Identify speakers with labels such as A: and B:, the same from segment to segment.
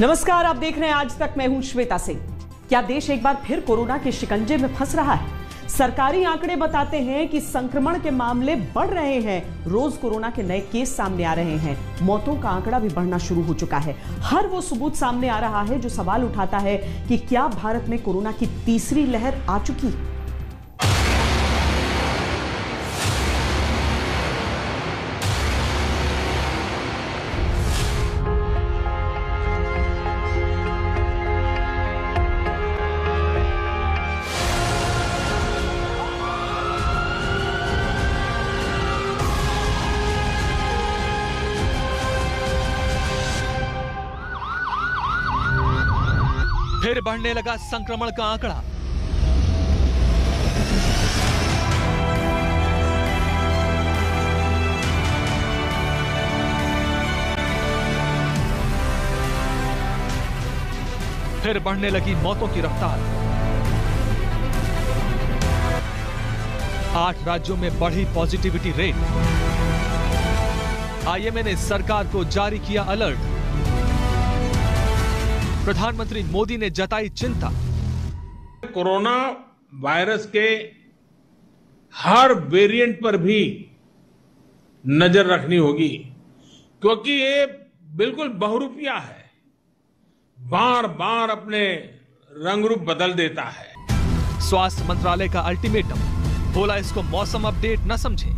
A: नमस्कार, आप देख रहे हैं आज तक। मैं हूं श्वेता सिंह। क्या देश एक बार फिर कोरोना के शिकंजे में फंस रहा है? सरकारी आंकड़े बताते हैं कि संक्रमण के मामले बढ़ रहे हैं। रोज कोरोना के नए केस सामने आ रहे हैं। मौतों का आंकड़ा भी बढ़ना शुरू हो चुका है। हर वो सबूत सामने आ रहा है जो सवाल उठाता है कि क्या भारत में कोरोना की तीसरी लहर आ चुकी है?
B: फिर बढ़ने लगा संक्रमण का आंकड़ा। फिर बढ़ने लगी मौतों की रफ्तार। 8 राज्यों में बढ़ी पॉजिटिविटी रेट। आईएमए ने सरकार को जारी किया अलर्ट। प्रधानमंत्री मोदी ने जताई चिंता।
C: कोरोना वायरस के हर वेरिएंट पर भी नजर रखनी होगी, क्योंकि ये बिल्कुल बहुरूपिया है, बार बार अपने रंग रूप बदल देता है।
B: स्वास्थ्य मंत्रालय का अल्टीमेटम, बोला इसको मौसम अपडेट न समझें।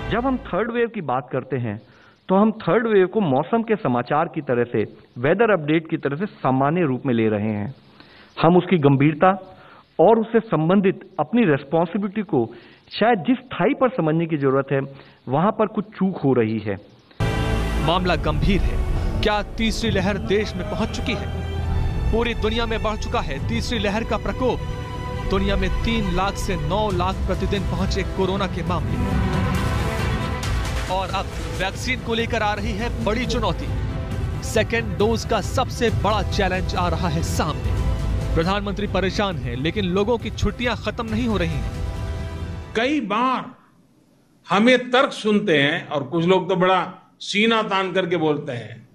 D: जब हम थर्ड वेव की बात करते हैं तो हम थर्ड वेव को मौसम के समाचार की तरह से, वेदर अपडेट की तरह से सामान्य रूप में ले रहे हैं। हम उसकी गंभीरता और उससे संबंधित अपनी रेस्पॉन्सिबिलिटी को शायद जिस स्थाई पर समझने की जरूरत है, वहां पर कुछ चूक हो रही है।
B: मामला गंभीर है। क्या तीसरी लहर देश में पहुंच चुकी है? पूरी दुनिया में बढ़ चुका है तीसरी लहर का प्रकोप। दुनिया में 3 लाख से 9 लाख प्रतिदिन पहुंचे कोरोना के मामले। और अब वैक्सीन को लेकर आ रही है बड़ी चुनौती। सेकेंड डोज का सबसे बड़ा चैलेंज आ रहा है सामने। प्रधानमंत्री परेशान हैं, लेकिन लोगों की छुट्टियां खत्म नहीं हो रही हैं।
C: कई बार हम ये तर्क सुनते हैं और कुछ लोग तो बड़ा सीना तान करके बोलते हैं,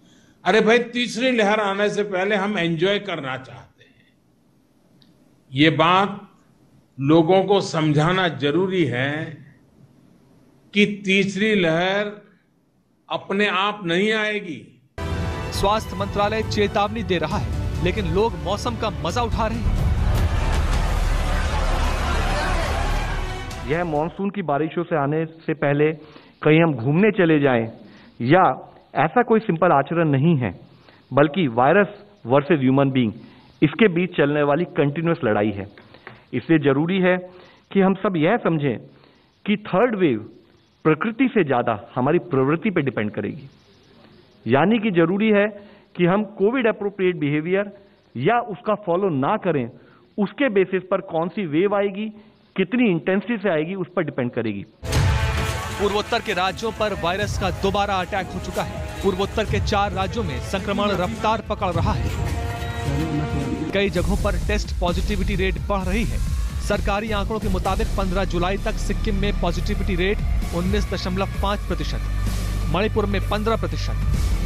C: अरे भाई तीसरी लहर आने से पहले हम एंजॉय करना चाहते हैं। ये बात लोगों को समझाना जरूरी है कि तीसरी लहर अपने आप नहीं आएगी।
B: स्वास्थ्य मंत्रालय चेतावनी दे रहा है, लेकिन लोग मौसम का मजा उठा रहे हैं।
D: यह मॉनसून की बारिशों से आने से पहले कहीं हम घूमने चले जाएं, या ऐसा कोई सिंपल आचरण नहीं है, बल्कि वायरस वर्सेस ह्यूमन बीइंग, इसके बीच चलने वाली कंटिन्यूअस लड़ाई है। इसलिए जरूरी है कि हम सब यह समझें कि थर्ड वेव प्रकृति से ज्यादा हमारी प्रवृत्ति पे डिपेंड करेगी। यानी कि जरूरी है कि हम कोविड एप्रोप्रिएट बिहेवियर या उसका फॉलो ना करें। उसके बेसिस पर कौन सी वेव आएगी, कितनी इंटेंसिटी से आएगी, उस पर डिपेंड करेगी।
B: पूर्वोत्तर के राज्यों पर वायरस का दोबारा अटैक हो चुका है। पूर्वोत्तर के 4 राज्यों में संक्रमण रफ्तार पकड़ रहा है। कई जगहों पर टेस्ट पॉजिटिविटी रेट बढ़ रही है। सरकारी आंकड़ों के मुताबिक 15 जुलाई तक सिक्किम में पॉजिटिविटी रेट 19.5%, मणिपुर में 15%,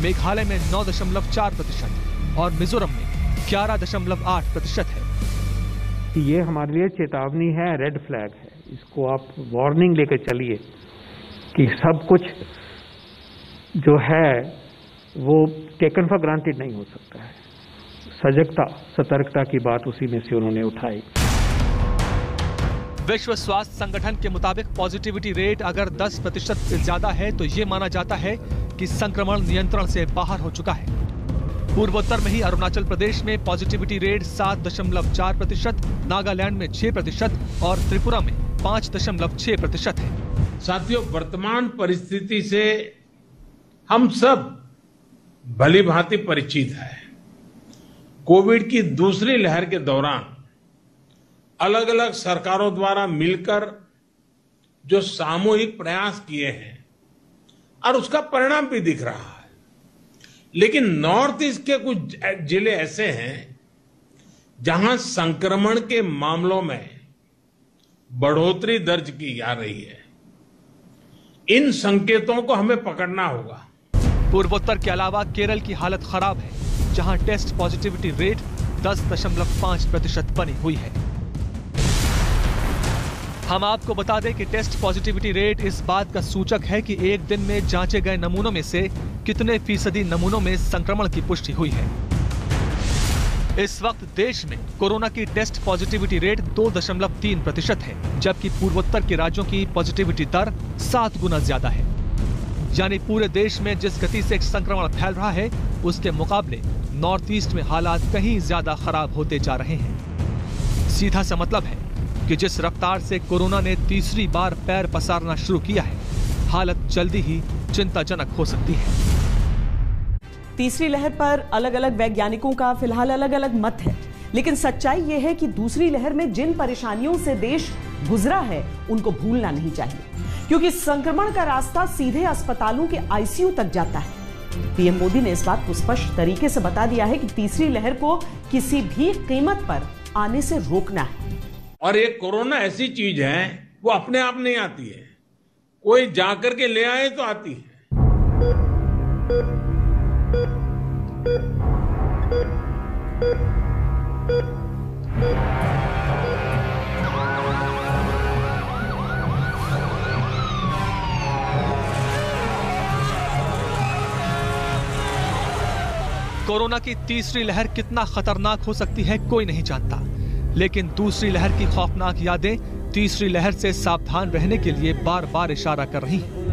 B: मेघालय में 9.4% और मिजोरम में 11.8% है।
E: ये हमारे लिए चेतावनी है, रेड फ्लैग है। इसको आप वार्निंग लेकर चलिए कि सब कुछ जो है वो टेकन फॉर ग्रांटेड नहीं हो सकता है। सजगता, सतर्कता की बात उसी में से उन्होंने उठाई।
B: विश्व स्वास्थ्य संगठन के मुताबिक पॉजिटिविटी रेट अगर 10% से ज्यादा है तो ये माना जाता है कि संक्रमण नियंत्रण से बाहर हो चुका है। पूर्वोत्तर में ही अरुणाचल प्रदेश में पॉजिटिविटी रेट 7.4%, नागालैंड में 6% और त्रिपुरा में 5.6% है।
C: साथियों, वर्तमान परिस्थिति से हम सब भली भांति परिचित हैं। कोविड की दूसरी लहर के दौरान अलग अलग सरकारों द्वारा मिलकर जो सामूहिक प्रयास किए हैं और उसका परिणाम भी दिख रहा है। लेकिन नॉर्थ ईस्ट के कुछ जिले ऐसे हैं जहां संक्रमण के मामलों में बढ़ोतरी दर्ज की जा रही है। इन संकेतों को हमें पकड़ना होगा।
B: पूर्वोत्तर के अलावा केरल की हालत खराब है, जहां टेस्ट पॉजिटिविटी रेट 10.5% बनी हुई है। हम आपको बता दें कि टेस्ट पॉजिटिविटी रेट इस बात का सूचक है कि एक दिन में जांचे गए नमूनों में से कितने फीसदी नमूनों में संक्रमण की पुष्टि हुई है। इस वक्त देश में कोरोना की टेस्ट पॉजिटिविटी रेट 2.3% है, जबकि पूर्वोत्तर के राज्यों की पॉजिटिविटी दर 7 गुना ज्यादा है। यानी पूरे देश में जिस गति से संक्रमण फैल रहा है, उसके मुकाबले नॉर्थ ईस्ट में हालात कहीं ज्यादा खराब होते जा रहे हैं। सीधा सा मतलब है कि जिस रफ्तार से कोरोना ने तीसरी बार पैर पसारना शुरू किया है, हालत जल्दी ही चिंताजनक हो सकती है।
A: तीसरी लहर पर अलग अलग वैज्ञानिकों का फिलहाल अलग अलग मत है, लेकिन सच्चाई यह है कि दूसरी लहर में जिन परेशानियों से देश गुजरा है, उनको भूलना नहीं चाहिए, क्योंकि संक्रमण का रास्ता सीधे अस्पतालों के आईसीयू तक जाता है। पीएम मोदी ने इस बात को स्पष्ट तरीके से बता दिया है कि तीसरी लहर को किसी भी कीमत पर आने से रोकना है।
C: और ये कोरोना ऐसी चीज है, वो अपने आप नहीं आती है, कोई जाकर के ले आए तो आती है।
B: कोरोना की तीसरी लहर कितना खतरनाक हो सकती है, कोई नहीं जानता, लेकिन दूसरी लहर की खौफनाक यादें तीसरी लहर से सावधान रहने के लिए बार बार इशारा कर रही हैं।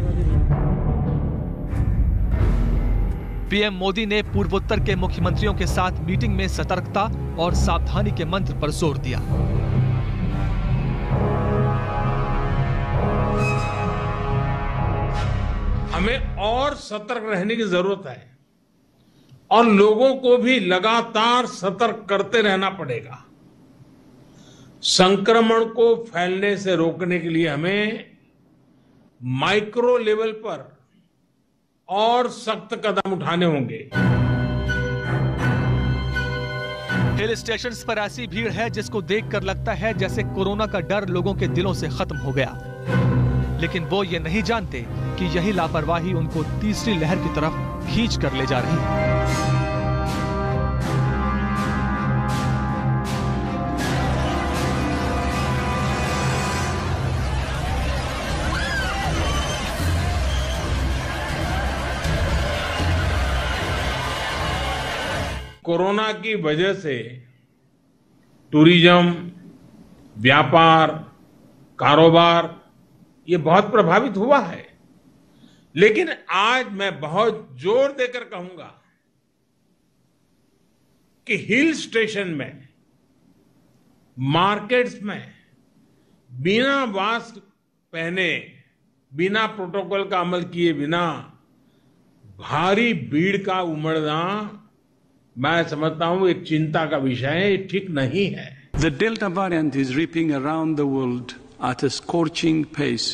B: पीएम मोदी ने पूर्वोत्तर के मुख्यमंत्रियों के साथ मीटिंग में सतर्कता और सावधानी के मंत्र पर जोर दिया।
C: हमें और सतर्क रहने की जरूरत है और लोगों को भी लगातार सतर्क करते रहना पड़ेगा। संक्रमण को फैलने से रोकने के लिए हमें माइक्रो लेवल पर और सख्त कदम उठाने होंगे।
B: हिल स्टेशंस पर ऐसी भीड़ है जिसको देखकर लगता है जैसे कोरोना का डर लोगों के दिलों से खत्म हो गया, लेकिन वो ये नहीं जानते कि यही लापरवाही उनको तीसरी लहर की तरफ खींच कर ले जा रही है।
C: कोरोना की वजह से टूरिज्म, व्यापार, कारोबार ये बहुत प्रभावित हुआ है, लेकिन आज मैं बहुत जोर देकर कहूंगा कि हिल स्टेशन में, मार्केट्स में बिना मास्क पहने, बिना प्रोटोकॉल का अमल किए बिना भारी भीड़ का उमड़ना, मैं समझता हूं एक चिंता का विषय है, ठीक नहीं है।
F: The Delta variant is ripping around the world at a scorching pace,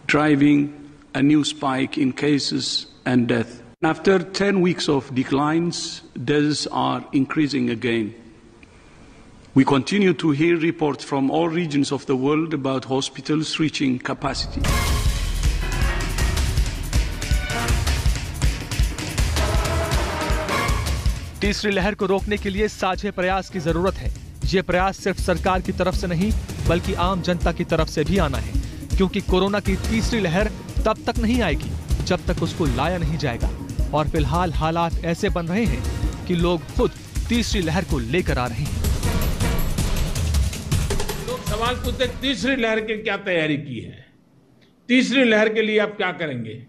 F: driving a new spike in cases and death. After 10 weeks of declines, deaths are increasing again. We continue to hear reports from all regions of the world about hospitals reaching capacity.
B: तीसरी लहर को रोकने के लिए साझे प्रयास की जरूरत है। ये प्रयास सिर्फ सरकार की तरफ से नहीं, बल्कि आम जनता की तरफ से भी आना है, क्योंकि कोरोना की तीसरी लहर तब तक नहीं आएगी जब तक उसको लाया नहीं जाएगा। और फिलहाल हालात ऐसे बन रहे हैं कि लोग खुद तीसरी लहर को लेकर आ रहे हैं।
C: लोग सवाल पूछते, तीसरी लहर की क्या तैयारी की है, तीसरी लहर के लिए आप क्या करेंगे?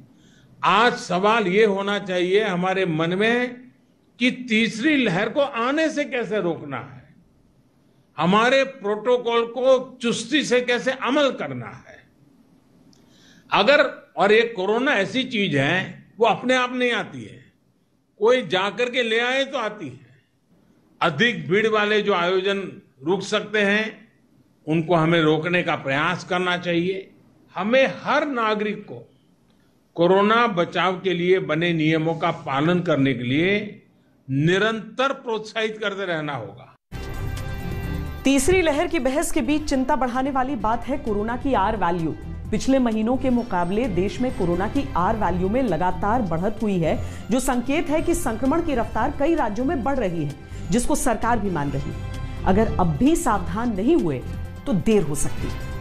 C: आज सवाल ये होना चाहिए हमारे मन में कि तीसरी लहर को आने से कैसे रोकना है, हमारे प्रोटोकॉल को चुस्ती से कैसे अमल करना है। अगर, और ये कोरोना ऐसी चीज है, वो अपने आप नहीं आती है, कोई जाकर के ले आए तो आती है। अधिक भीड़ वाले जो आयोजन रुक सकते हैं, उनको हमें रोकने का प्रयास करना चाहिए। हमें हर नागरिक को कोरोना बचाव के लिए बने नियमों का पालन करने के लिए निरंतर प्रोत्साहित करते रहना होगा।
A: तीसरी लहर की बहस के बीच चिंता बढ़ाने वाली बात है कोरोना की आर वैल्यू। पिछले महीनों के मुकाबले देश में कोरोना की आर वैल्यू में लगातार बढ़त हुई है, जो संकेत है कि संक्रमण की रफ्तार कई राज्यों में बढ़ रही है, जिसको सरकार भी मान रही है। अगर अब भी सावधान नहीं हुए तो देर हो सकती है।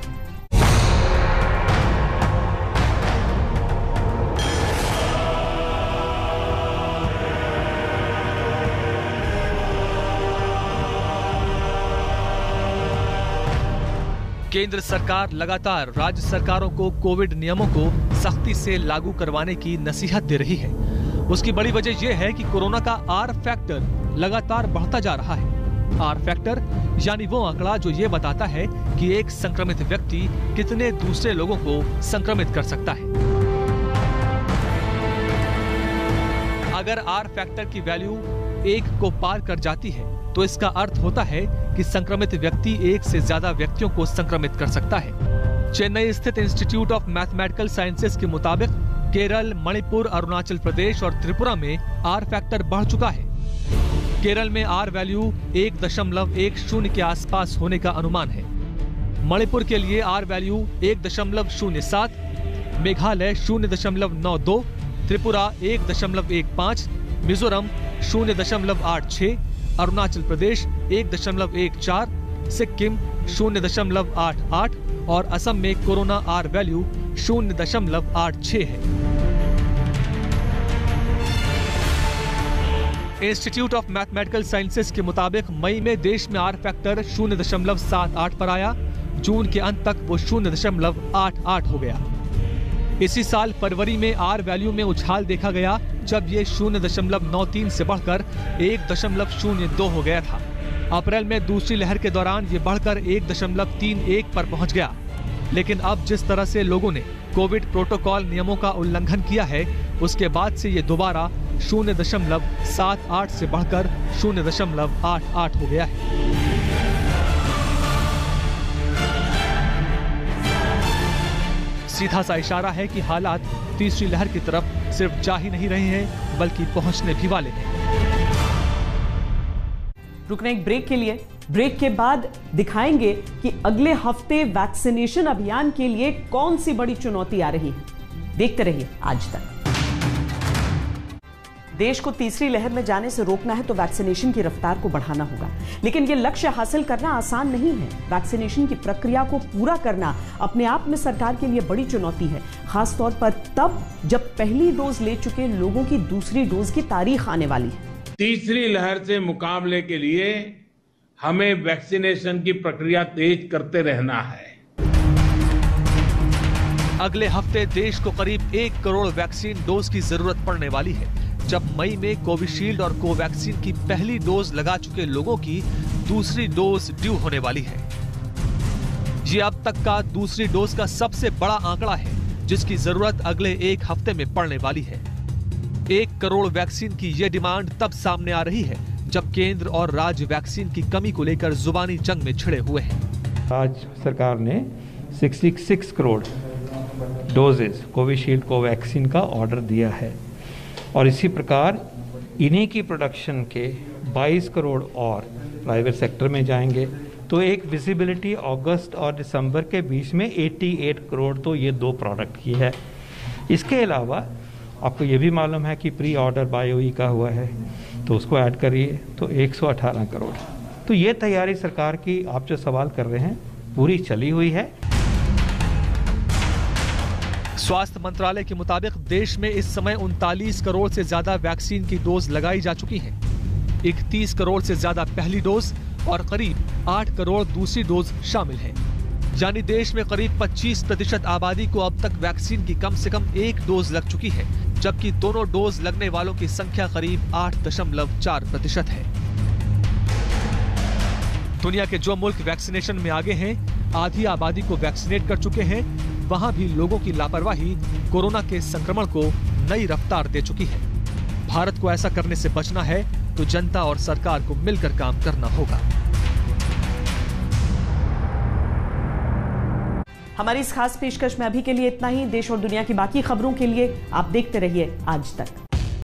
B: केंद्र सरकार लगातार राज्य सरकारों को कोविड नियमों को सख्ती से लागू करवाने की नसीहत दे रही है। उसकी बड़ी वजह यह है कि कोरोना का आर फैक्टर लगातार बढ़ता जा रहा है। आर फैक्टर यानी वो आंकड़ा जो ये बताता है कि एक संक्रमित व्यक्ति कितने दूसरे लोगों को संक्रमित कर सकता है। अगर आर फैक्टर की वैल्यू 1 को पार कर जाती है तो इसका अर्थ होता है कि संक्रमित व्यक्ति एक से ज्यादा व्यक्तियों को संक्रमित कर सकता है। चेन्नई स्थित इंस्टीट्यूट ऑफ मैथमेटिकल साइंसेज के मुताबिक केरल, मणिपुर, अरुणाचल प्रदेश और त्रिपुरा में आर फैक्टर बढ़ चुका है। केरल में आर वैल्यू 1.10 के आसपास होने का अनुमान है। मणिपुर के लिए आर वैल्यू 1.07, मेघालय 0.92, त्रिपुरा 1.15, मिजोरम 0.86, अरुणाचल प्रदेश 1.14, सिक्किम 0.88 और असम में कोरोना आर वैल्यू 0.86 है। इंस्टीट्यूट ऑफ मैथमेटिकल साइंसेज के मुताबिक मई में देश में आर फैक्टर 0.78 पर आया। जून के अंत तक वो 0.88 हो गया। इसी साल फरवरी में आर वैल्यू में उछाल देखा गया, जब ये 0.93 से बढ़कर 1.02 हो गया था। अप्रैल में दूसरी लहर के दौरान ये बढ़कर 1.31 पर पहुंच गया। लेकिन अब जिस तरह से लोगों ने कोविड प्रोटोकॉल नियमों का उल्लंघन किया है, उसके बाद से ये दोबारा 0.78 से बढ़कर 0.88 हो गया है। सीधा सा इशारा है कि हालात तीसरी लहर की तरफ सिर्फ जा ही नहीं रहे हैं, बल्कि पहुंचने भी वाले हैं।
A: रुकना एक ब्रेक के लिए। ब्रेक के बाद दिखाएंगे कि अगले हफ्ते वैक्सीनेशन अभियान के लिए कौन सी बड़ी चुनौती आ रही है। देखते रहिए आज तक। देश को तीसरी लहर में जाने से रोकना है तो वैक्सीनेशन की रफ्तार को बढ़ाना होगा, लेकिन यह लक्ष्य हासिल करना आसान नहीं है। वैक्सीनेशन की प्रक्रिया को पूरा करना अपने आप में सरकार के लिए बड़ी चुनौती है, खासतौर पर तब जब पहली डोज ले चुके लोगों की दूसरी डोज की तारीख आने वाली है।
C: तीसरी लहर से मुकाबले के लिए हमें वैक्सीनेशन की प्रक्रिया तेज करते रहना है।
B: अगले हफ्ते देश को करीब 1 करोड़ वैक्सीन डोज की जरूरत पड़ने वाली है, जब मई में कोविशील्ड और कोवैक्सीन की पहली डोज लगा चुके लोगों की दूसरी डोज ड्यू होने वाली है। ये अब तक का दूसरी डोज का सबसे बड़ा आंकड़ा है, जिसकी जरूरत अगले 1 हफ्ते में पड़ने वाली है। 1 करोड़ वैक्सीन की यह डिमांड तब सामने आ रही है जब केंद्र और राज्य वैक्सीन की कमी को लेकर जुबानी जंग में छिड़े हुए हैं।
E: आज सरकार ने 66 करोड़ डोजेज कोविशील्ड कोवैक्सीन का ऑर्डर दिया है और इसी प्रकार इन्हीं की प्रोडक्शन के 22 करोड़ और प्राइवेट सेक्टर में जाएंगे, तो एक विजिबिलिटी अगस्त और दिसंबर के बीच में 88 करोड़ तो ये 2 प्रोडक्ट की है। इसके अलावा आपको ये भी मालूम है कि प्री ऑर्डर बायोई का हुआ है, तो उसको ऐड करिए तो 118 करोड़। तो ये तैयारी सरकार की, आप जो सवाल कर रहे हैं, पूरी चली हुई है।
B: स्वास्थ्य मंत्रालय के मुताबिक देश में इस समय 39 करोड़ से ज्यादा वैक्सीन की डोज लगाई जा चुकी हैं। 31 करोड़ से ज्यादा पहली डोज और करीब 8 करोड़ दूसरी डोज शामिल है। यानी देश में करीब 25% आबादी को अब तक वैक्सीन की कम से कम 1 डोज लग चुकी है, जबकि दोनों डोज लगने वालों की संख्या करीब 8.4% है। दुनिया के जो मुल्क वैक्सीनेशन में आगे हैं, आधी आबादी को वैक्सीनेट कर चुके हैं, वहां भी लोगों की लापरवाही कोरोना के संक्रमण को नई रफ्तार दे चुकी है। भारत को ऐसा करने से बचना है तो जनता और सरकार को मिलकर काम करना होगा।
A: हमारी इस खास पेशकश में अभी के लिए इतना ही। देश और दुनिया की बाकी खबरों के लिए आप देखते रहिए आज तक।